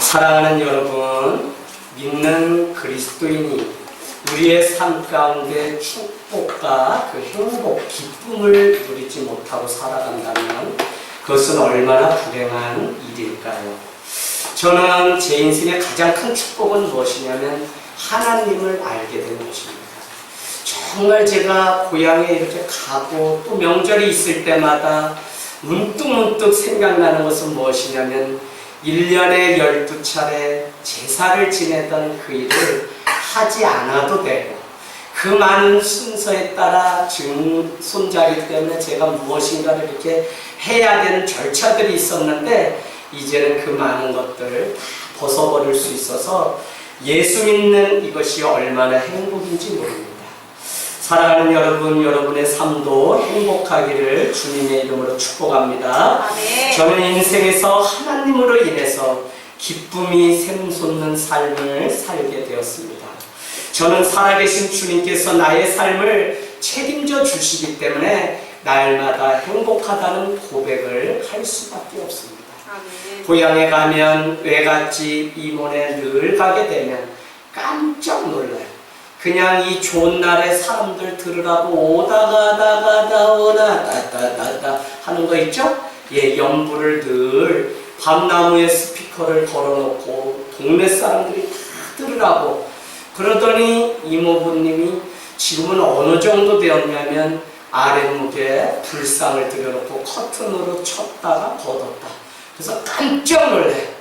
사랑하는 여러분, 믿는 그리스도인이 우리의 삶 가운데 축복과 그 행복, 기쁨을 누리지 못하고 살아간다면 그것은 얼마나 불행한 일일까요? 저는 제 인생의 가장 큰 축복은 무엇이냐면 하나님을 알게 된 것입니다. 정말 제가 고향에 이렇게 가고 또 명절이 있을 때마다 문득문득 생각나는 것은 무엇이냐면 1년에 12차례 제사를 지내던 그 일을 하지 않아도 되고 그 많은 순서에 따라 손자기 때문에 제가 무엇인가를 이렇게 해야 되는 절차들이 있었는데 이제는 그 많은 것들을 다 벗어버릴 수 있어서 예수 믿는 이것이 얼마나 행복인지 모릅니다. 사랑하는 여러분, 여러분의 삶도 행복하기를 주님의 이름으로 축복합니다. 아멘. 저는 인생에서 하나님으로 인해서 기쁨이 샘솟는 삶을 살게 되었습니다. 저는 살아계신 주님께서 나의 삶을 책임져 주시기 때문에 날마다 행복하다는 고백을 할 수밖에 없습니다. 아멘. 고향에 가면 외갓집, 이모네 늘 가게 되면 깜짝 놀라요. 그냥 이 좋은 날에 사람들 들으라고 오다가다가다 오다다다다 하는 거 있죠? 예, 연부를 늘 밤나무에 스피커를 걸어놓고 동네 사람들이 다 들으라고 그러더니 이모부님이 지금은 어느 정도 되었냐면 아랫목에 불상을 들여놓고 커튼으로 쳤다가 걷었다. 그래서 깜짝 놀래.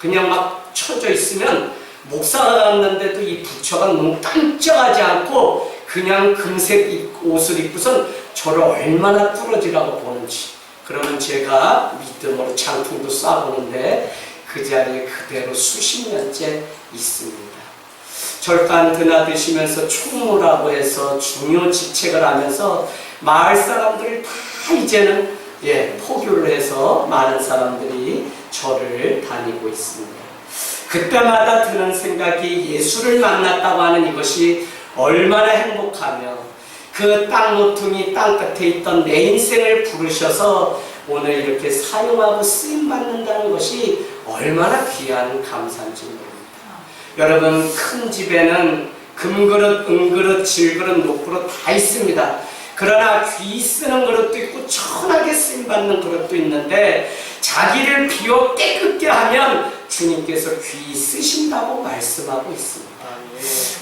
그냥 막 쳐져 있으면 목사가 갔는데도 이 부처가 너무 깜짝하지 않고 그냥 금색 옷을 입고선 저를 얼마나 뚫어지라고 보는지. 그러면 제가 믿음으로 장풍도 쏴보는데 그 자리에 그대로 수십 년째 있습니다. 절간 드나드시면서 총무라고 해서 중요 직책을 하면서 마을 사람들을 다 이제는 포교를 해서 많은 사람들이 저를 다니고 있습니다. 그때마다 드는 생각이 예수를 만났다고 하는 이것이 얼마나 행복하며 그 땅 모퉁이 땅 끝에 있던 내 인생을 부르셔서 오늘 이렇게 사용하고 쓰임받는다는 것이 얼마나 귀한 감사인지 모릅니다. 여러분, 큰 집에는 금그릇, 은그릇, 질그릇, 녹그릇 다 있습니다. 그러나 귀 쓰는 그릇도 있고 천하게 쓰임받는 그릇도 있는데 자기를 비워 깨끗게 하면 주님께서 귀 쓰신다고 말씀하고 있습니다.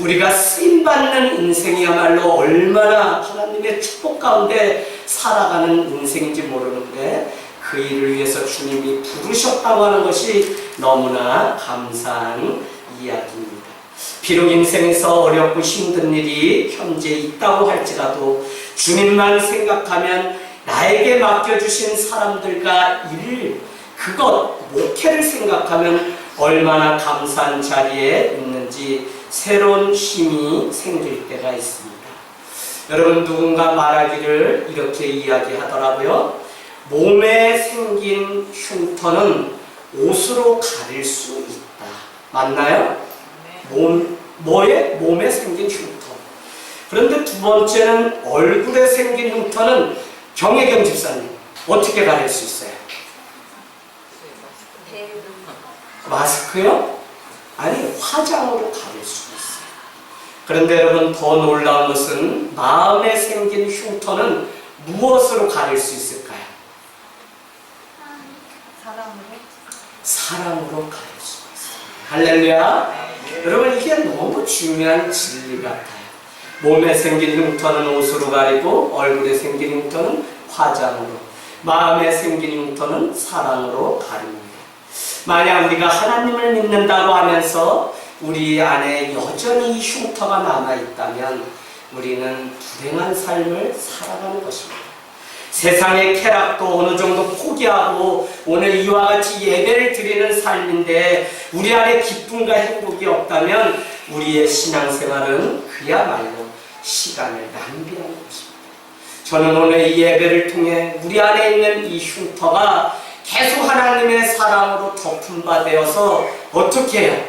우리가 쓰임받는 인생이야말로 얼마나 하나님의 축복 가운데 살아가는 인생인지 모르는데 그 일을 위해서 주님이 부르셨다고 하는 것이 너무나 감사한 이야기입니다. 비록 인생에서 어렵고 힘든 일이 현재 있다고 할지라도 주님만 생각하면 나에게 맡겨주신 사람들과 그것, 목회를 생각하면 얼마나 감사한 자리에 있는지 새로운 힘이 생길 때가 있습니다. 여러분, 누군가 말하기를 이렇게 이야기하더라고요. 몸에 생긴 흉터는 옷으로 가릴 수 있다. 맞나요? 몸에 생긴 흉터. 그런데 두 번째는 얼굴에 생긴 흉터는 정혜경 집사님 어떻게 가릴 수 있어요? 마스크요? 아니, 화장으로 가릴 수가 있어요. 그런데 여러분, 더 놀라운 것은 마음에 생긴 흉터는 무엇으로 가릴 수 있을까요? 사랑으로 가릴 수가 있어요. 할렐루야. 여러분, 이게 너무 중요한 진리 같아요. 몸에 생긴 흉터는 옷으로 가리고 얼굴에 생긴 흉터는 화장으로, 마음에 생긴 흉터는 사랑으로 가립니다. 만약 우리가 하나님을 믿는다고 하면서 우리 안에 여전히 흉터가 남아있다면 우리는 불행한 삶을 살아가는 것입니다. 세상의 쾌락도 어느 정도 포기하고 오늘 이와 같이 예배를 드리는 삶인데 우리 안에 기쁨과 행복이 없다면 우리의 신앙생활은 그야말로 시간을 낭비하는 것입니다. 저는 오늘 이 예배를 통해 우리 안에 있는 이 흉터가 계속 하나님의 사랑으로 덮은 바 되어서 어떻게 해요?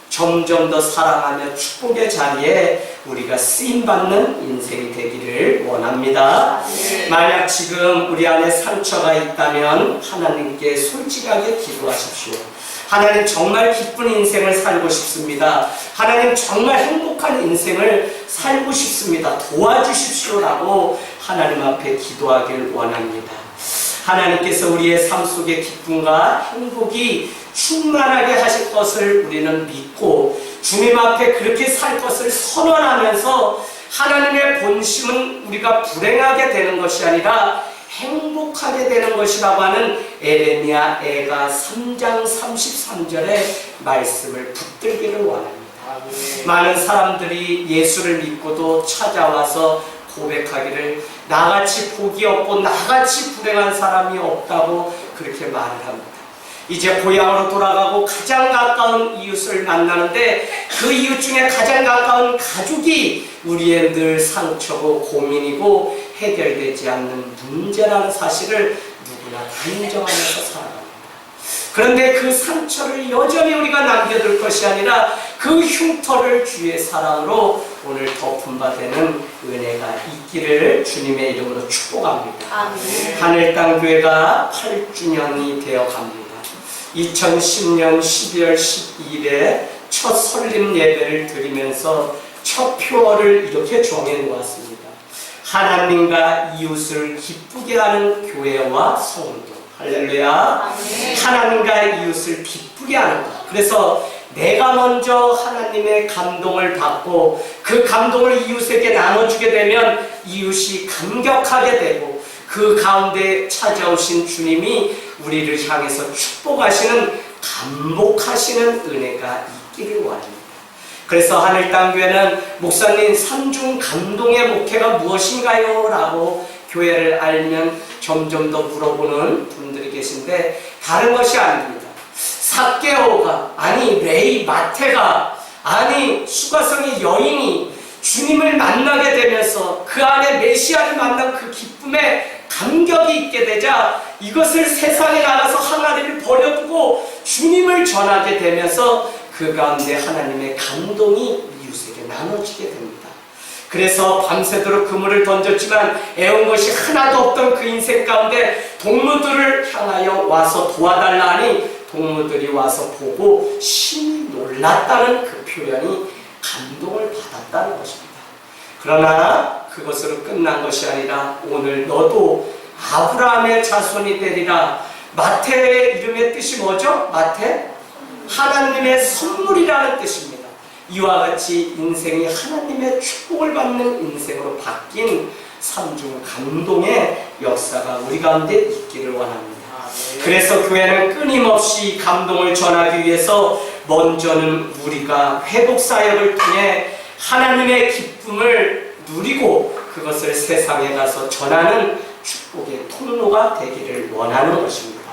점점 더 사랑하며 축복의 자리에 우리가 쓰임받는 인생이 되기를 원합니다. 만약 지금 우리 안에 상처가 있다면 하나님께 솔직하게 기도하십시오. 하나님 정말 기쁜 인생을 살고 싶습니다. 하나님 정말 행복한 인생을 살고 싶습니다. 도와주십시오라고 하나님 앞에 기도하길 원합니다. 하나님께서 우리의 삶 속에 기쁨과 행복이 충만하게 하실 것을 우리는 믿고 주님 앞에 그렇게 살 것을 선언하면서 하나님의 본심은 우리가 불행하게 되는 것이 아니라 행복하게 되는 것이라고 하는 에레미야 애가 3장 33절의 말씀을 붙들기를 원합니다. 많은 사람들이 예수를 믿고도 찾아와서 고백하기를 나같이 복이 없고 나같이 불행한 사람이 없다고 그렇게 말을 합니다. 이제 고향으로 돌아가고 가장 가까운 이웃을 만나는데 그 이웃 중에 가장 가까운 가족이 우리의 늘 상처고 고민이고 해결되지 않는 문제라는 사실을 누구나 다 인정하면서 살아갑니다. 그런데 그 상처를 여전히 우리가 남겨둘 것이 아니라 그 흉터를 주의 사랑으로 오늘 덮은 바 되는 은혜가 있기를 주님의 이름으로 축복합니다. 아멘. 하늘땅교회가 8주년이 되어갑니다. 2010년 12월 12일에 첫 설립 예배를 드리면서 첫 표어를 이렇게 정해놓았습니다. 하나님과 이웃을 기쁘게 하는 교회와 성도. 할렐루야. 아멘. 하나님과 이웃을 기쁘게 하는 것. 그래서 내가 먼저 하나님의 감동을 받고 그 감동을 이웃에게 나눠주게 되면 이웃이 감격하게 되고 그 가운데 찾아오신 주님이 우리를 향해서 축복하시는 감복하시는 은혜가 있기를 원합니다. 그래서 하늘땅교회는 목사님 삼중 감동의 목회가 무엇인가요? 라고 교회를 알면 점점 더 물어보는 분들이 계신데 다른 것이 아닙니다. 삭개오가 아니 레이 마태가 아니 수가성의 여인이 주님을 만나게 되면서 그 안에 메시아를 만난 그 기쁨에 감격이 있게 되자 이것을 세상에 나가서 항아리를 버려두고 주님을 전하게 되면서 그 가운데 하나님의 감동이 이웃에게 나눠지게 됩니다. 그래서 밤새도록 그물을 던졌지만 애운 것이 하나도 없던 그 인생 가운데 동무들을 향하여 와서 도와달라 하니 동무들이 와서 보고 심히 놀랐다는 그 표현이 감동을 받았다는 것입니다. 그러나 그것으로 끝난 것이 아니라 오늘 너도 아브라함의 자손이 되리라. 마태의 이름의 뜻이 뭐죠? 마태? 하나님의 선물이라는 뜻입니다. 이와 같이 인생이 하나님의 축복을 받는 인생으로 바뀐 삼중 감동의 역사가 우리 가운데 있기를 원합니다. 그래서 교회는 끊임없이 감동을 전하기 위해서 먼저는 우리가 회복사역을 통해 하나님의 기쁨을 누리고 그것을 세상에 가서 전하는 축복의 통로가 되기를 원하는 것입니다.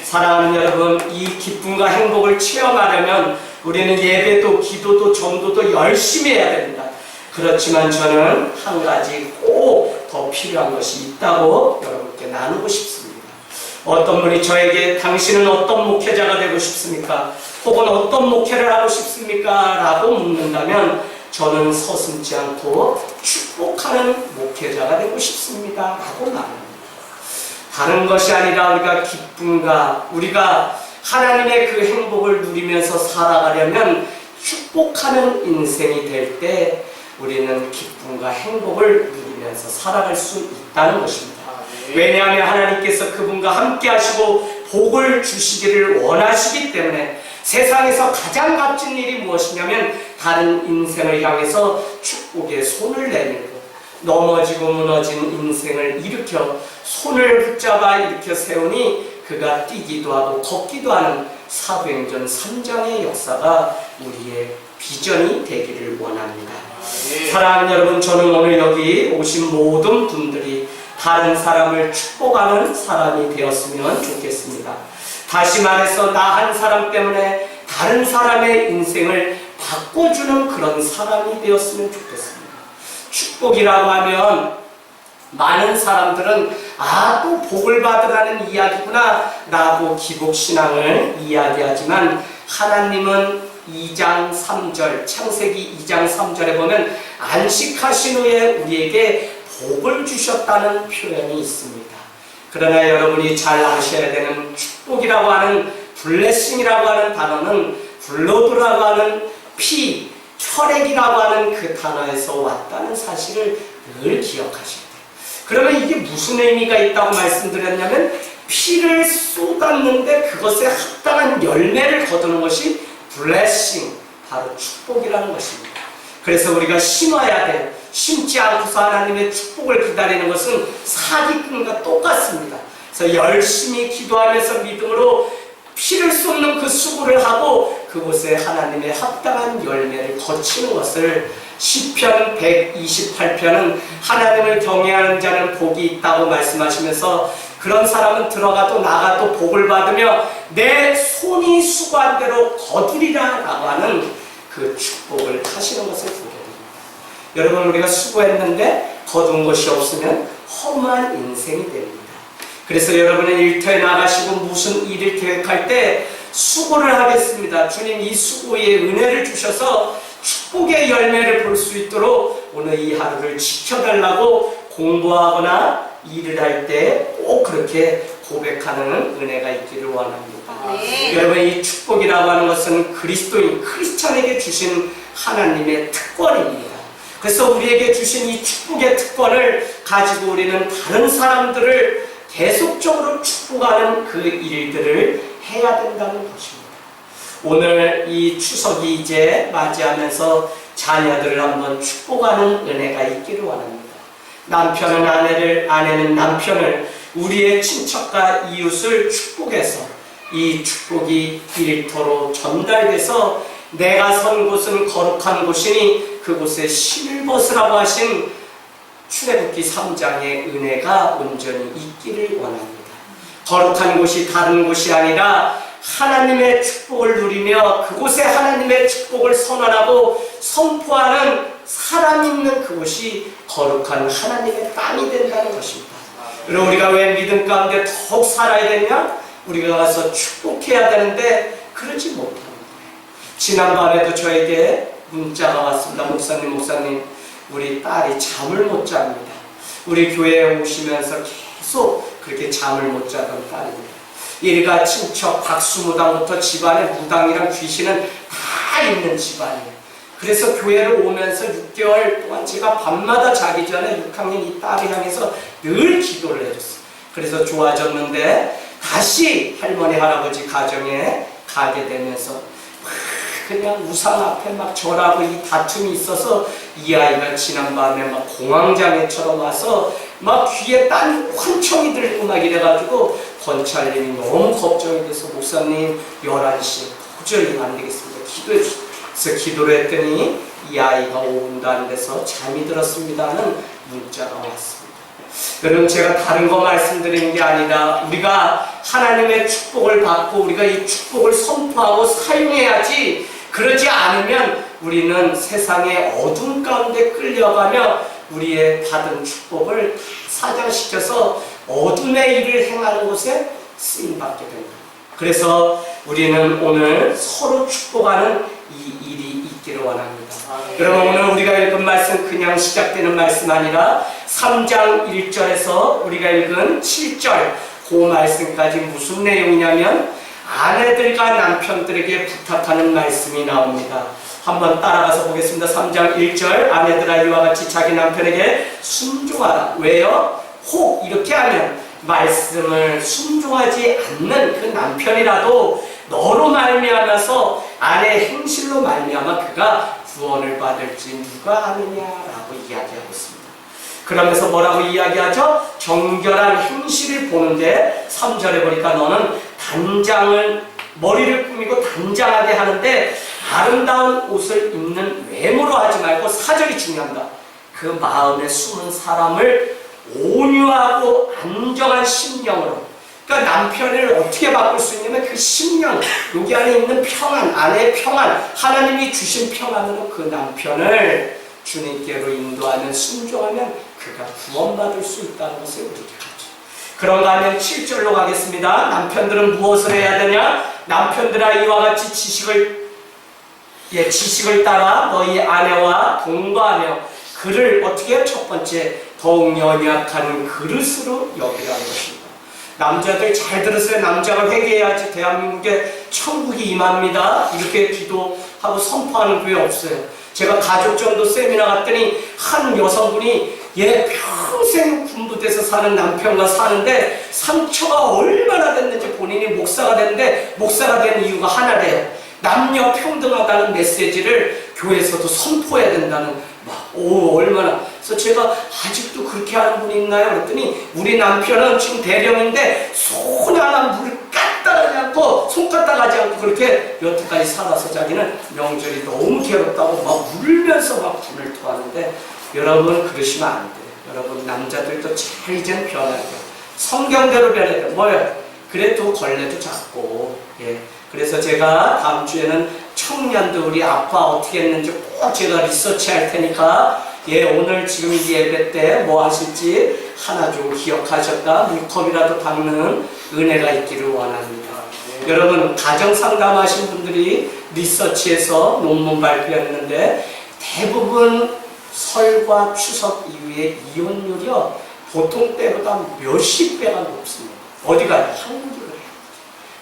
사랑하는 여러분, 이 기쁨과 행복을 체험하려면 우리는 예배도 기도도 전도도 열심히 해야 됩니다. 그렇지만 저는 한 가지 꼭 더 필요한 것이 있다고 여러분께 나누고 싶습니다. 어떤 분이 저에게 당신은 어떤 목회자가 되고 싶습니까? 혹은 어떤 목회를 하고 싶습니까? 라고 묻는다면 저는 서슴지 않고 축복하는 목회자가 되고 싶습니다 라고 말합니다. 다른 것이 아니라 우리가 기쁨과 우리가 하나님의 그 행복을 누리면서 살아가려면 축복하는 인생이 될 때 우리는 기쁨과 행복을 누리면서 살아갈 수 있다는 것입니다. 왜냐하면 하나님께서 그분과 함께 하시고 복을 주시기를 원하시기 때문에 세상에서 가장 값진 일이 무엇이냐면 다른 인생을 향해서 축복의 손을 내밀고 넘어지고 무너진 인생을 일으켜 손을 붙잡아 일으켜 세우니 그가 뛰기도 하고 걷기도 하는 사도행전 3장의 역사가 우리의 비전이 되기를 원합니다. 사랑하는 여러분, 저는 오늘 여기 오신 모든 분들이 다른 사람을 축복하는 사람이 되었으면 좋겠습니다. 다시 말해서 나 한 사람 때문에 다른 사람의 인생을 바꿔주는 그런 사람이 되었으면 좋겠습니다. 축복이라고 하면 많은 사람들은 또 복을 받으라는 이야기구나 라고 기복신앙을 이야기하지만 하나님은 2장 3절 창세기 2장 3절에 보면 안식하신 후에 우리에게 복을 주셨다는 표현이 있습니다. 그러나 여러분이 잘 아셔야 되는 축복이라고 하는 블레싱이라고 하는 단어는 블러드라고 하는 피, 혈액이라고 하는 그 단어에서 왔다는 사실을 늘 기억하셔야 돼요. 그러면 이게 무슨 의미가 있다고 말씀드렸냐면 피를 쏟았는데 그것에 합당한 열매를 거두는 것이 블레싱, 바로 축복이라는 것입니다. 그래서 우리가 심어야 돼요. 심지 않고서 하나님의 축복을 기다리는 것은 사기꾼과 똑같습니다. 그래서 열심히 기도하면서 믿음으로 피를 쏟는 그 수고를 하고 그곳에 하나님의 합당한 열매를 거치는 것을 시편 128편은 하나님을 경외하는 자는 복이 있다고 말씀하시면서 그런 사람은 들어가도 나가도 복을 받으며 내 손이 수고한 대로 거두리라 라고 하는 그 축복을 하시는 것을 보게 됩니다. 여러분, 우리가 수고했는데 거둔 것이 없으면 허무한 인생이 됩니다. 그래서 여러분은 일터에 나가시고 무슨 일을 계획할 때 수고를 하겠습니다. 주님, 이 수고의 은혜를 주셔서 축복의 열매를 볼 수 있도록 오늘 이 하루를 지켜달라고 공부하거나 일을 할 때 꼭 그렇게 고백하는 은혜가 있기를 원합니다. 네. 여러분, 이 축복이라고 하는 것은 그리스도인, 크리스찬에게 주신 하나님의 특권입니다. 그래서 우리에게 주신 이 축복의 특권을 가지고 우리는 다른 사람들을 계속적으로 축복하는 그 일들을 해야 된다는 것입니다. 오늘 이 추석이 이제 맞이하면서 자녀들을 한번 축복하는 은혜가 있기를 원합니다. 남편은 아내를, 아내는 남편을, 우리의 친척과 이웃을 축복해서 이 축복이 일터로 전달돼서 내가 선 곳은 거룩한 곳이니 그곳에 신을 벗으라고 하신 출애굽기 3장의 은혜가 온전히 있기를 원합니다. 거룩한 곳이 다른 곳이 아니라 하나님의 축복을 누리며 그곳에 하나님의 축복을 선언하고 선포하는 사람 있는 그곳이 거룩한 하나님의 땅이 된다는 것입니다. 그리고 우리가 왜 믿음 가운데 더욱 살아야 되냐? 우리가 가서 축복해야 되는데 그러지 못하는 거예요. 지난밤에도 저에게 문자가 왔습니다. 목사님, 우리 딸이 잠을 못 잡니다. 우리 교회에 오시면서 계속 그렇게 잠을 못 자던 딸입니다. 일가 친척 박수무당부터 집안에 무당이랑 귀신은 다 있는 집안이에요. 그래서 교회를 오면서 6개월 동안 제가 밤마다 자기 전에 6학년 이 딸을 향해서 늘 기도를 해줬어요. 그래서 좋아졌는데 다시 할머니 할아버지 가정에 가게 되면서 그냥 우상 앞에 막 절하고 이 다툼이 있어서 이 아이가 지난밤에 막 공황장애처럼 와서 막 귀에 딴 환청이 들고 막 이래가지고 권찰님이 너무 걱정이 돼서 목사님 11시에 도저히 안 되겠습니다. 기도해 주세요. 그래서 기도를 했더니 이 아이가 5분도 안 돼서 잠이 들었습니다는 문자가 왔습니다. 여러분, 제가 다른 거 말씀드리는 게 아니라 우리가 하나님의 축복을 받고 우리가 이 축복을 선포하고 사용해야지, 그러지 않으면 우리는 세상의 어둠 가운데 끌려가며 우리의 받은 축복을 사장시켜서 어둠의 일을 행하는 곳에 쓰임받게 됩니다. 그래서 우리는 오늘 서로 축복하는 이 일이 있기를 원합니다. 여러분, 오늘 우리가 읽은 말씀 그냥 시작되는 말씀 아니라 3장 1절에서 우리가 읽은 7절 그 말씀까지 무슨 내용이냐면 아내들과 남편들에게 부탁하는 말씀이 나옵니다. 한번 따라가서 보겠습니다. 3장 1절 아내들아 이와 같이 자기 남편에게 순종하라. 왜요? 혹 이렇게 하면 말씀을 순종하지 않는 그 남편이라도 너로 말미암아서 아내의 행실로 말미암아 그가 구원을 받을지 누가 아느냐라고 이야기하고 있습니다. 그러면서 뭐라고 이야기하죠? 정결한 행실을 보는데 3절에 보니까 너는 단장을 머리를 꾸미고 단장하게 하는데 아름다운 옷을 입는 외모로 하지 말고 4절이 중요합니다. 그 마음에 숨은 사람을 온유하고 안정한 심령으로, 그러니까 남편을 어떻게 바꿀 수 있냐면 그 심령, 여기 안에 있는 평안, 아내의 평안, 하나님이 주신 평안으로 그 남편을 주님께로 인도하면 순종하면 그가 구원받을 수 있다는 것을 우리에게 가르쳐요. 그런가 하면 7절로 가겠습니다. 남편들은 무엇을 해야 되냐? 남편들아 이와 같이 지식을 따라 너희 아내와 동거하며 그를 어떻게 해요? 첫 번째 더욱 연약한 그릇으로 여기라는 것입니다. 남자들 잘 들으세요. 남자가 회개해야지 대한민국에 천국이 임합니다. 이렇게 기도하고 선포하는 교회 없어요. 제가 가족전도 세미나 갔더니 한 여성분이 평생 군부대에서 사는 남편과 사는데 상처가 얼마나 됐는지 본인이 목사가 됐는데 목사가 된 이유가 하나래요. 남녀 평등하다는 메시지를 교회에서도 선포해야 된다는 얼마나. 그래서 제가 아직도 그렇게 하는 분이 있나요? 그랬더니 우리 남편은 지금 대령인데 손 하나 물을 까딱 하지 않고 손 까딱 하지 않고 그렇게 여태까지 살아서 자기는 명절이 너무 괴롭다고 막 울면서 막 분을 토하는데 여러분 그러시면 안 돼요. 여러분 남자들도 잘 이젠 변해야 돼요. 성경대로 변해야 돼요. 뭐예요? 그래도 걸레도 작고 그래서 제가 다음 주에는 청년들 우리 아빠 어떻게 했는지 꼭 제가 리서치할 테니까 오늘 지금 이 예배 때 뭐 하실지 하나 좀 기억하셨다 물컵이라도 닦는 은혜가 있기를 원합니다. 여러분 가정상담하신 분들이 리서치해서 논문 발표했는데 대부분 설과 추석 이후에 이혼율이요 보통 때보다 몇십 배가 높습니다. 어디가요? 한국이 그래요.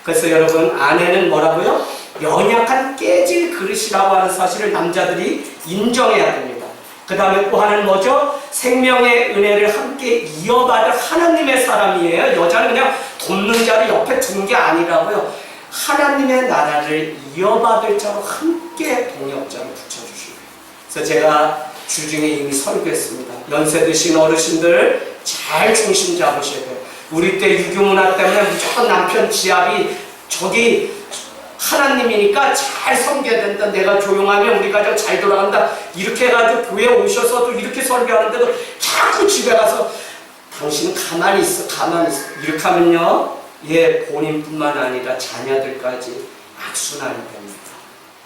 그래서 여러분 아내는 뭐라고요? 연약한 깨질 그릇이라고 하는 사실을 남자들이 인정해야 됩니다. 그 다음에 또 하나는 뭐죠? 생명의 은혜를 함께 이어받을 하나님의 사람이에요. 여자는 그냥 돕는 자를 옆에 둔 게 아니라고요. 하나님의 나라를 이어받을 자로 함께 동역자를 붙여주시고. 그래서 제가 주중에 이미 설교했습니다. 연세 드신 어르신들 잘 중심 잡으셔야 돼요. 우리 때 유교문화 때문에 무조건 남편 지압이 저기 하나님이니까 잘 섬겨야 된다. 내가 조용하면 우리 가정 잘 돌아간다. 이렇게 해가지고 교회 오셔서도 이렇게 설교하는데도 자꾸 집에 가서 당신은 가만히 있어 가만히 있어 이렇게 하면요 본인뿐만 아니라 자녀들까지 악순환이 됩니다.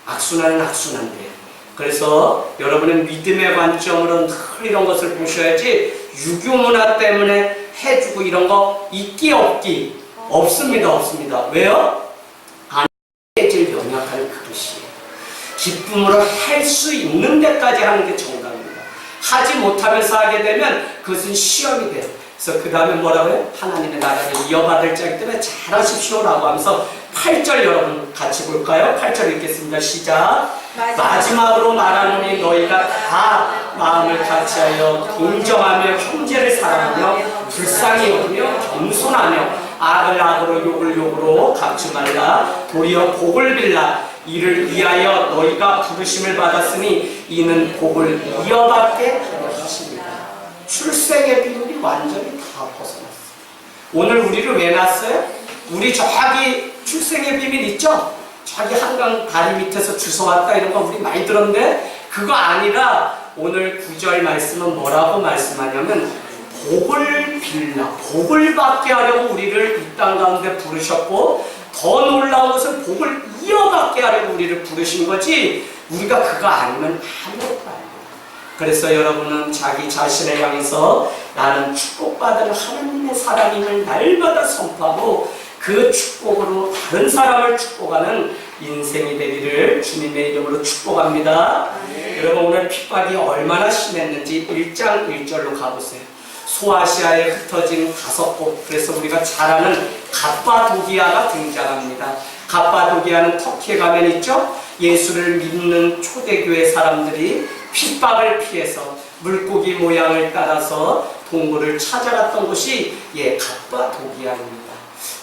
악순환은 악순환돼요. 그래서 여러분의 믿음의 관점으로 늘 이런 것을 보셔야지 유교문화 때문에 해주고 이런 거 있기 없기 없습니다. 왜요? 깨질 연약한 그릇이에요. 기쁨으로 할 수 있는 데까지 하는 게 정답입니다. 하지 못하면서 하게 되면 그것은 시험이 돼요. 그래서 그 다음에 뭐라고 해요? 하나님의 나라를 이어받을 자이기 때문에 잘하십시오라고 하면서 8절 여러분 같이 볼까요? 8절 읽겠습니다. 시작. 마지막으로 말하노니 너희가 다 마음을 같이하여 공정하며 형제를 사랑하며 불쌍히 여기며 겸손하며 악을 악으로 욕을 욕으로 갚지 말라. 도리어 복을 빌라. 이를 위하여 너희가 부르심을 받았으니 이는 복을 이어받게 하십니다. 출생의 비밀이 완전히 다 벗어났어요. 오늘 우리를 왜 낳았어요? 우리 저기 출생의 비밀 있죠? 저기 한강 다리 밑에서 주워왔다 이런 거 우리 많이 들었는데 그거 아니라 오늘 9절 말씀은 뭐라고 말씀하냐면 복을 빌라, 복을 받게 하려고 우리를 이 땅 가운데 부르셨고 더 놀라운 것은 복을 이어받게 하려고 우리를 부르신 거지 우리가 그거 아니면 아무것도 아니에요. 그래서 여러분은 자기 자신을 향해서 나는 축복받은 하나님의 사람임을 날마다 선포하고 그 축복으로 다른 사람을 축복하는 인생이 되기를 주님의 이름으로 축복합니다. 여러분 오늘 핍박이 얼마나 심했는지 1장 1절로 가보세요. 소아시아에 흩어진 5곳, 그래서 우리가 잘 아는 갑바도기아가 등장합니다. 갑바도기아는 터키에 가면 있죠? 예수를 믿는 초대교회 사람들이 핍박을 피해서 물고기 모양을 따라서 동굴을 찾아갔던 곳이 갑바도기아입니다.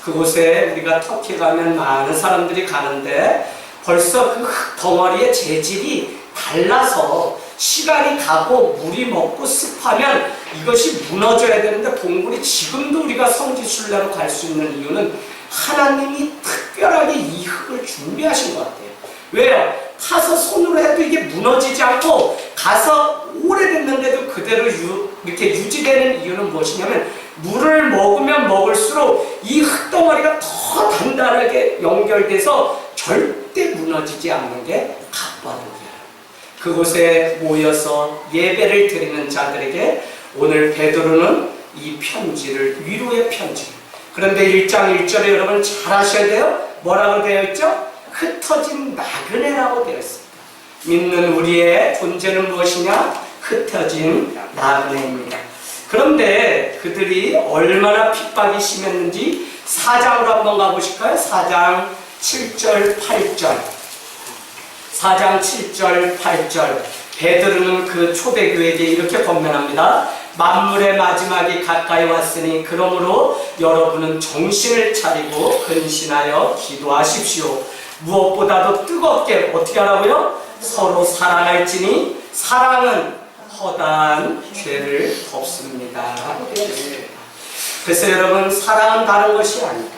그곳에 우리가 터키에 가면 많은 사람들이 가는데 벌써 그 흙덩어리의 재질이 달라서 시간이 가고 물이 먹고 습하면 이것이 무너져야 되는데 동굴이 지금도 우리가 성지순례로 갈 수 있는 이유는 하나님이 특별하게 이 흙을 준비하신 것 같아요. 왜요? 타서 손으로 해도 이게 무너지지 않고 가서 오래됐는데도 그대로 이렇게 유지되는 이유는 무엇이냐면 물을 먹으면 먹을수록 이 흙덩어리가 더 단단하게 연결돼서 절대 무너지지 않는 게 갑바도기아예요. 그곳에 모여서 예배를 드리는 자들에게 오늘 베드로는 이 편지를 위로의 편지를 그런데 1장 1절에 여러분 잘 아셔야 돼요. 뭐라고 되어 있죠? 흩어진 나그네라고 되어 있습니다. 믿는 우리의 존재는 무엇이냐? 흩어진 나그네입니다. 그런데 그들이 얼마나 핍박이 심했는지 4장으로 한번 가보실까요? 4장 7절 8절. 4장 7절 8절. 베드로는 그 초대교회에게 이렇게 권면합니다. 만물의 마지막이 가까이 왔으니 그러므로 여러분은 정신을 차리고 근신하여 기도하십시오. 무엇보다도 뜨겁게 어떻게 하라고요? 서로 사랑할지니 사랑은 허다한 죄를 덮습니다. 그래서 여러분, 사랑은 다른 것이 아니다.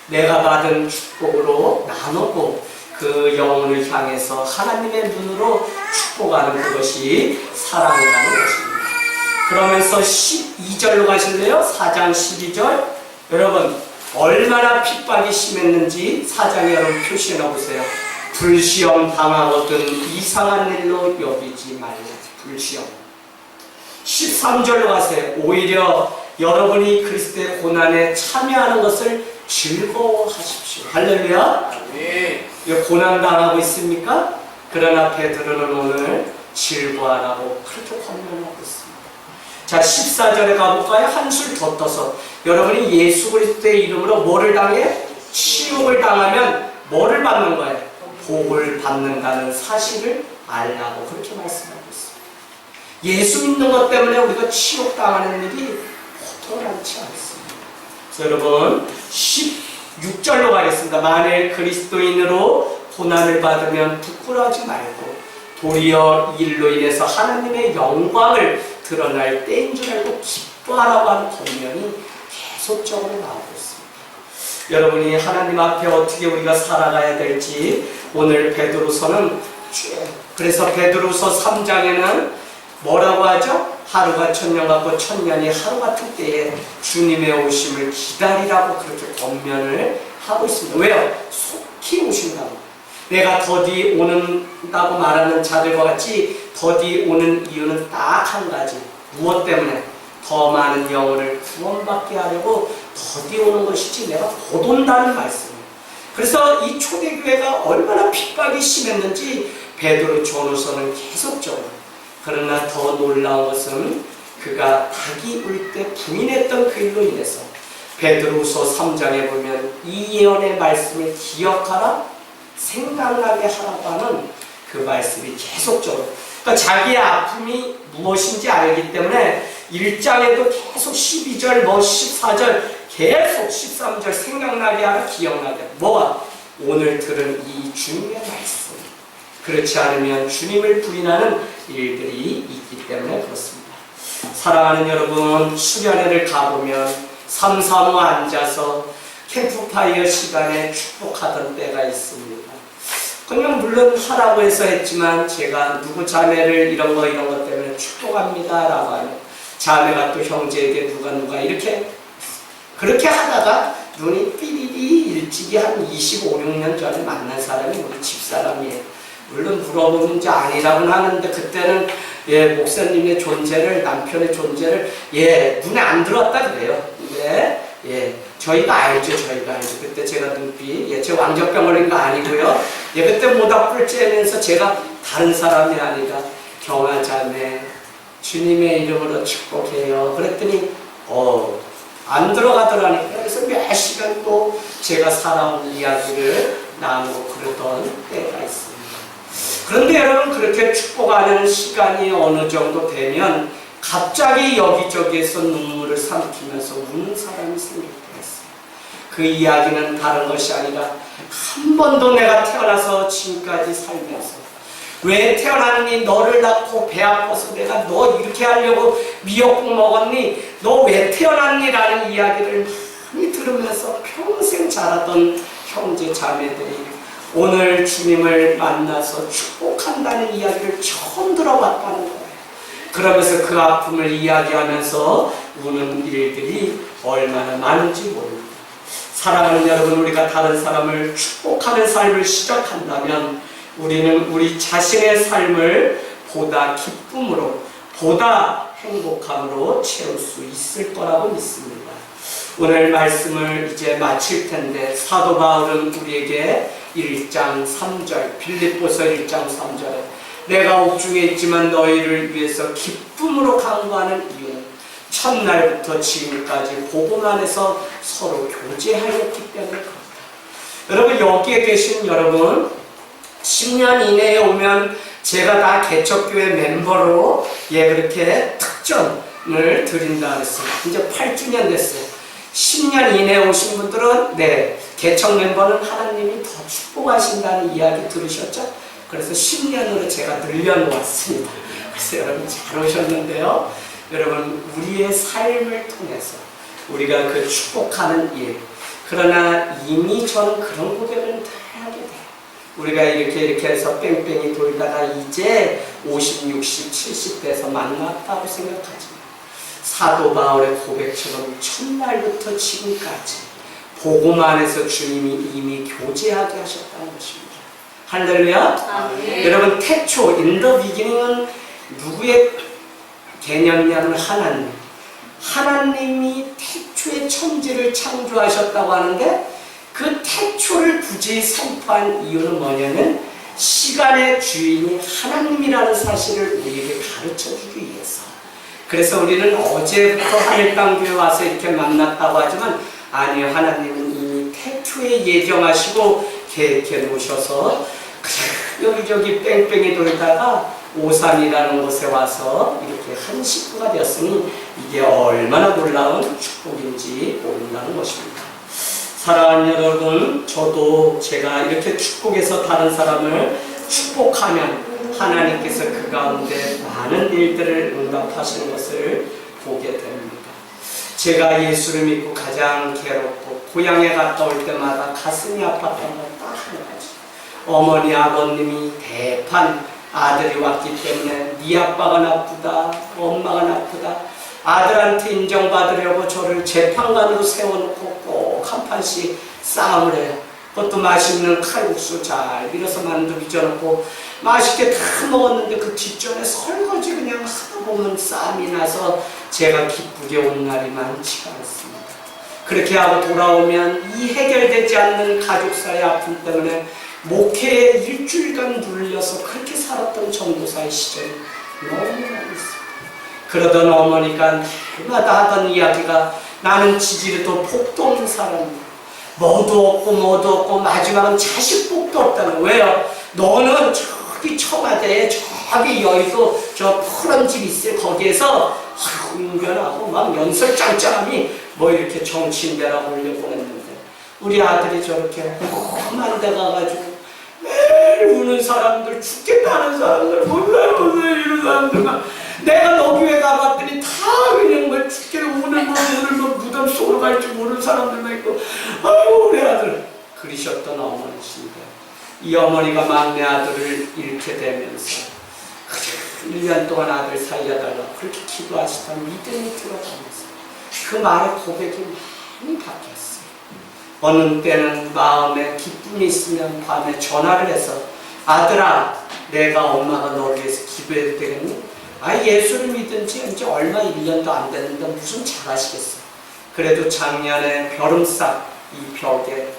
내가 받은 축복으로 나누고 그 영혼을 향해서 하나님의 눈으로 축복하는 그것이 사랑이라는 것입니다. 그러면서 12절로 가실래요? 4장 12절. 여러분, 얼마나 핍박이 심했는지 4장에 여러분 표시해 놓으세요. 불시험 당하거든 이상한 일로 여기지 말라. 불시험. 13절로 가세요. 오히려 여러분이 그리스도의 고난에 참여하는 것을 즐거워하십시오. 할렐루야. 네. 고난 당하고 있습니까? 그러나 베드로는 오늘 즐거워하라고 그렇게 권면하고 있습니다. 자, 14절에 가볼까요? 한술 더 떠서 여러분이 예수 그리스도의 이름으로 뭐를 당해? 치욕을 당하면 뭐를 받는 거예요? 복을 받는다는 사실을 알라고 그렇게 말씀하고 있습니다. 예수 믿는 것 때문에 우리가 치욕당하는 일이 보통 많지 않습니다. 그래서 여러분 16절로 가겠습니다. 만일 그리스도인으로 고난을 받으면 부끄러워하지 말고 도리어 일로 인해서 하나님의 영광을 드러날 때인 줄 알고 기뻐하라고 하는 권면이 계속적으로 나오고 있습니다. 여러분이 하나님 앞에 어떻게 우리가 살아가야 될지 오늘 베드로서는 그래서 베드로서 3장에는 뭐라고 하죠? 하루가 천년 같고 천년이 하루 같은 때에 주님의 오심을 기다리라고 그렇게 권면을 하고 있습니다. 왜요? 속히 오신다고. 내가 더디 오는다고 말하는 자들과 같이 더디 오는 이유는 딱 한 가지. 무엇 때문에? 더 많은 영혼을 구원받게 하려고 더디 오는 것이지 내가 곧 온다는 말씀이에요. 그래서 이 초대교회가 얼마나 핍박이 심했는지 베드로 전후서는 계속적으로. 그러나 더 놀라운 것은 그가 닭이 울 때 부인했던 그 일로 인해서 베드로후서 3장에 보면 이 예언의 말씀을 기억하라, 생각나게 하라고 하는 그 말씀이 계속적으로, 그러니까 자기의 아픔이 무엇인지 알기 때문에 1장에도 계속 12절, 14절 계속 13절 생각나게 하라, 기억나게 하라. 뭐가? 오늘 들은 이 주님의 말씀. 그렇지 않으면 주님을 부인하는 일들이 있기 때문에 그렇습니다. 사랑하는 여러분, 수련회를 가보면 삼삼오오 앉아서 캠프파이어 시간에 축복하던 때가 있습니다. 그냥 물론 하라고 해서 했지만 제가 누구 자매를 이런 것 때문에 축복합니다 라고 하면 자매가 또 형제에게 누가 이렇게 그렇게 하다가 눈이 삐리리 일찍이 한 25, 6년 전에 만난 사람이 우리 집사람이에요. 물론 물어보는 게 아니라고는 하는데 그때는 목사님의 존재를, 남편의 존재를 눈에 안 들어왔다 그래요. 근데 저희가 알죠. 그때 제가 눈빛, 제 왕적병 걸린 거 아니고요. 그때 모닥불 쬐면서 제가 다른 사람이 아니라 경화자매 주님의 이름으로 축복해요. 그랬더니 안 들어가더라니까. 그래서 몇 시간 또 제가 살아온 이야기를 나누고 그러던 때가 있습니다. 그런데 여러분, 그렇게 축복하는 시간이 어느 정도 되면 갑자기 여기저기에서 눈물을 삼키면서 우는 사람이 생길 때가 있어요. 그 이야기는 다른 것이 아니라 한 번도 내가 태어나서 지금까지 살면서 왜 태어났니? 너를 낳고 배 아파서 내가 너 이렇게 하려고 미역국 먹었니? 너 왜 태어났니? 라는 이야기를 많이 들으면서 평생 자라던 형제 자매들이 오늘 주님을 만나서 축복한다는 이야기를 처음 들어봤다는 거예요. 그러면서 그 아픔을 이야기하면서 우는 일들이 얼마나 많은지 모릅니다. 사랑하는 여러분, 우리가 다른 사람을 축복하는 삶을 시작한다면 우리는 우리 자신의 삶을 보다 기쁨으로, 보다 행복함으로 채울 수 있을 거라고 믿습니다. 오늘 말씀을 이제 마칠 텐데 사도 바울은 우리에게 1장 3절, 빌립보서 1장 3절에 내가 옥중에 있지만 너희를 위해서 기쁨으로 간구하는 이유는 첫날부터 지금까지 복음 안에서 서로 교제하였기 때문에 그렇다. 여러분, 여기에 계신 여러분, 10년 이내에 오면 제가 다 개척교회 멤버로 그렇게 특전을 드린다 그랬어요. 이제 8주년 됐어요. 10년 이내에 오신 분들은 개척 멤버는 하나님이 더 축복하신다는 이야기 들으셨죠? 그래서 10년으로 제가 늘려놓았습니다. 그래서 여러분 잘 오셨는데요. 여러분, 우리의 삶을 통해서 우리가 그 축복하는 일, 그러나 이미 저는 그런 고백을 다 하게 돼요. 우리가 이렇게 해서 뺑뺑이 돌다가 이제 50, 60, 70대에서 만났다고 생각하지만 사도 바울의 고백처럼 첫날부터 지금까지 복음 안에서 주님이 이미 교제하게 하셨다는 것입니다. 할렐루야. 여러분, 태초 in the beginning은 누구의 개념이냐면 하나님이 태초에 천지를 창조하셨다고 하는데, 그 태초를 굳이 선포한 이유는 뭐냐면 시간의 주인이 하나님이라는 사실을 우리에게 가르쳐주기 위해서. 그래서 우리는 어제부터 하늘땅교회 와서 이렇게 만났다고 하지만 아니요, 하나님은 이미 태초에 예정하시고 계획해 놓으셔서 여기저기 뺑뺑이 돌다가 오산이라는 곳에 와서 이렇게 한 식구가 되었으니 이게 얼마나 놀라운 축복인지 모른다는 것입니다. 사랑하는 여러분, 저도 제가 이렇게 축복해서 다른 사람을 축복하면 하나님께서 그 가운데 많은 일들을 응답하시는 것을 보게 됩니다. 제가 예수를 믿고 가장 괴롭고 고향에 갔다 올 때마다 가슴이 아팠던 건 딱 한 가지. 어머니 아버님이 대판 아들이 왔기 때문에 네 아빠가 나쁘다, 엄마가 나쁘다, 아들한테 인정받으려고 저를 재판관으로 세워놓고 꼭 한 판씩 싸움을 해요. 그것도 맛있는 칼국수 잘 밀어서 만두 빚어놓고 맛있게 다 먹었는데 그 뒷전에 설거지 그냥 하다 보면 싸움이 나서 제가 기쁘게 온 날이 많지가 않습니다. 그렇게 하고 돌아오면 이 해결되지 않는 가족 사이의 아픔 때문에 목회에 일주일간 눌려서 그렇게 살았던 전도사의 시절이 너무 많이 있습니다. 그러던 어머니가 날마다 하던 이야기가, 나는 지지리도 복도 없는 사람이야. 뭐도 없고 마지막은 자식 복도 없다는 거예요. 왜요? 너는 저기 청와대에 저기 여의도 저 푸른 집 있을 거기에서 은변하고 막 연설 짱짱함이 뭐 이렇게 정치인데라고 올려보냈는데, 우리 아들이 저렇게 험한 데 가가지고 매일 우는 사람들, 죽겠다는 사람들, 몰라 이런 사람들만, 내가 너 교회 가봤더니 다 그냥 뭐 죽게 우는 무덤 속으로 갈 줄 모르는 사람들만 있고, 아이고 우리 아들. 그러셨던 어머니신데, 이 어머니가 막내 아들을 잃게 되면서 1년 동안 아들 살려달라고 그렇게 기도하시던 믿음이 들어가면서 그 말의 고백이 많이 바뀌었어요. 어느 때는 마음에 기쁨이 있으면 밤에 전화를 해서, 아들아, 내가 엄마가 너를 위해서 기도해도 되겠니? 예수를 믿은 지 이제 얼마 1년도 안 됐는데 무슨 잘하시겠어요. 그래도 작년에 벼름삭 이 벽에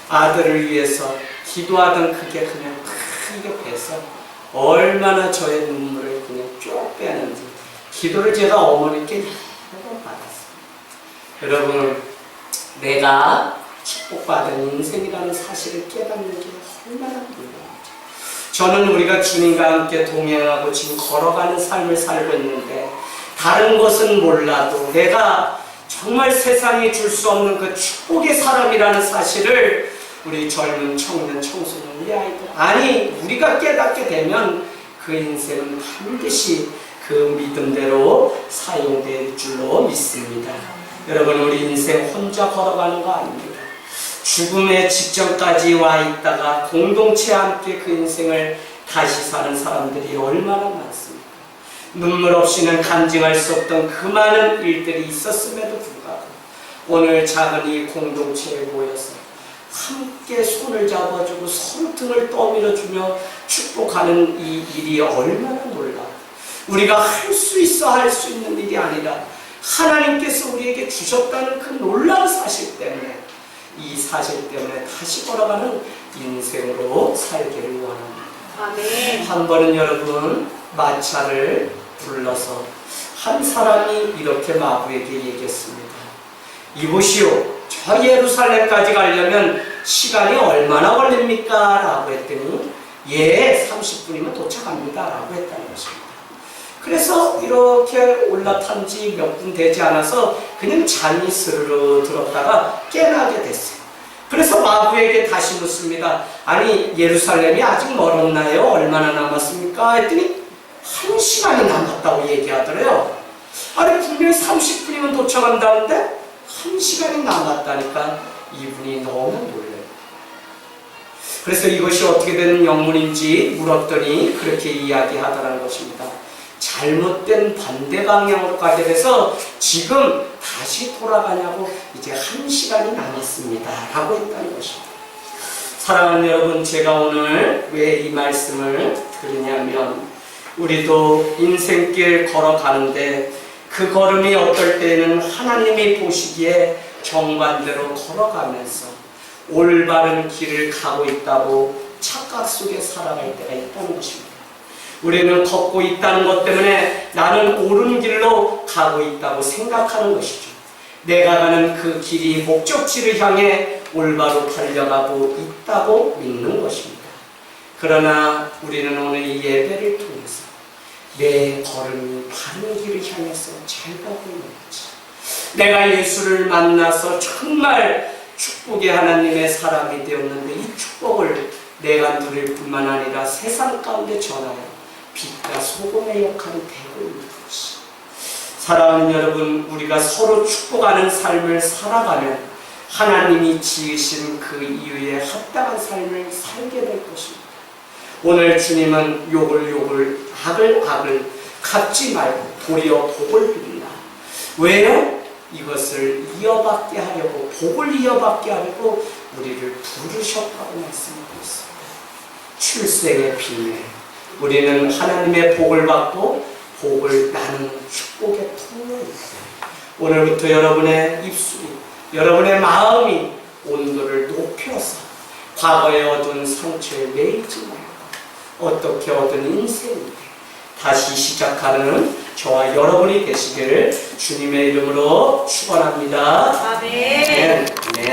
아들을 위해서 기도하던 그게 그냥 크게 배서 얼마나 저의 눈물을 그냥 쭉 빼는지, 기도를 제가 어머니께 여러 받았습니다. 여러분, 내가 축복받은 인생이라는 사실을 깨닫는 게 얼마나 놀라운지. 저는 우리가 주님과 함께 동행하고 지금 걸어가는 삶을 살고 있는데, 다른 것은 몰라도 내가 정말 세상이 줄 수 없는 그 축복의 사람이라는 사실을 우리 젊은 청년, 청소년, 우리 아이들, 우리가 깨닫게 되면 그 인생은 반드시 그 믿음대로 사용될 줄로 믿습니다. 여러분, 우리 인생 혼자 걸어가는 거 아닙니다. 죽음의 직전까지 와 있다가 공동체와 함께 그 인생을 다시 사는 사람들이 얼마나 많습니까? 눈물 없이는 간증할 수 없던 그 많은 일들이 있었음에도 불구하고 오늘 작은 이 공동체에 모여서 함께 손을 잡아주고 서로 등을 떠밀어주며 축복하는 이 일이 얼마나 놀라워. 우리가 할 수 있어 할 수 있는 일이 아니라 하나님께서 우리에게 주셨다는 그 놀라운 사실 때문에, 이 사실 때문에 다시 걸어가는 인생으로 살기를 원합니다. 아멘. 한 번은 여러분 마차를 불러서 한 사람이 이렇게 마부에게 얘기했습니다. 이보시오, 저 예루살렘까지 가려면 시간이 얼마나 걸립니까? 라고 했더니 30분이면 도착합니다 라고 했다는 것입니다. 그래서 이렇게 올라탄 지 몇 분 되지 않아서 그냥 잠이 스르르 들었다가 깨나게 됐어요. 그래서 마부에게 다시 묻습니다. 아니, 예루살렘이 아직 멀었나요? 얼마나 남았습니까? 했더니 1시간이 남았다고 얘기하더래요. 아니, 분명히 30분이면 도착한다는데 1시간이 남았다니까 이분이 너무 놀래요. 그래서 이것이 어떻게 되는 영문인지 물었더니 그렇게 이야기하더라는 것입니다. 잘못된 반대 방향으로 가게 돼서 지금 다시 돌아가냐고 이제 1시간이 남았습니다 라고 했다는 것입니다. 사랑하는 여러분, 제가 오늘 왜 이 말씀을 드리냐면 우리도 인생길 걸어가는데 그 걸음이 어떨 때는 하나님이 보시기에 정반대로 걸어가면서 올바른 길을 가고 있다고 착각 속에 살아갈 때가 있다는 것입니다. 우리는 걷고 있다는 것 때문에 나는 옳은 길로 가고 있다고 생각하는 것이죠. 내가 가는 그 길이 목적지를 향해 올바로 달려가고 있다고 믿는 것입니다. 그러나 우리는 오늘 이 예배를 통해서 내 걸음이 바른 길을 향해서 잘 가고 있는지, 내가 예수를 만나서 정말 축복의 하나님의 사람이 되었는데 이 축복을 내가 누릴 뿐만 아니라 세상 가운데 전하여 빛과 소금의 역할을 되고 있는 것이, 사랑하는 여러분, 우리가 서로 축복하는 삶을 살아가면 하나님이 지으신 그 이유에 합당한 삶을 살게 될 것입니다. 오늘 주님은 욕을 악을 갚지 말고 도리어 복을 빌라. 왜요? 이것을 이어받게 하려고, 복을 이어받게 하려고 우리를 부르셨다고 말씀하고 있습니다. 출생의 비밀, 우리는 하나님의 복을 받고 복을 나누는 축복의 통로입니다. 오늘부터 여러분의 입술이, 여러분의 마음이 온도를 높여서 과거에 얻은 상처에 매이지 말고 어떻게 얻은 인생인데 다시 시작하는 저와 여러분이 되시기를 주님의 이름으로 축원합니다. 아멘. 네.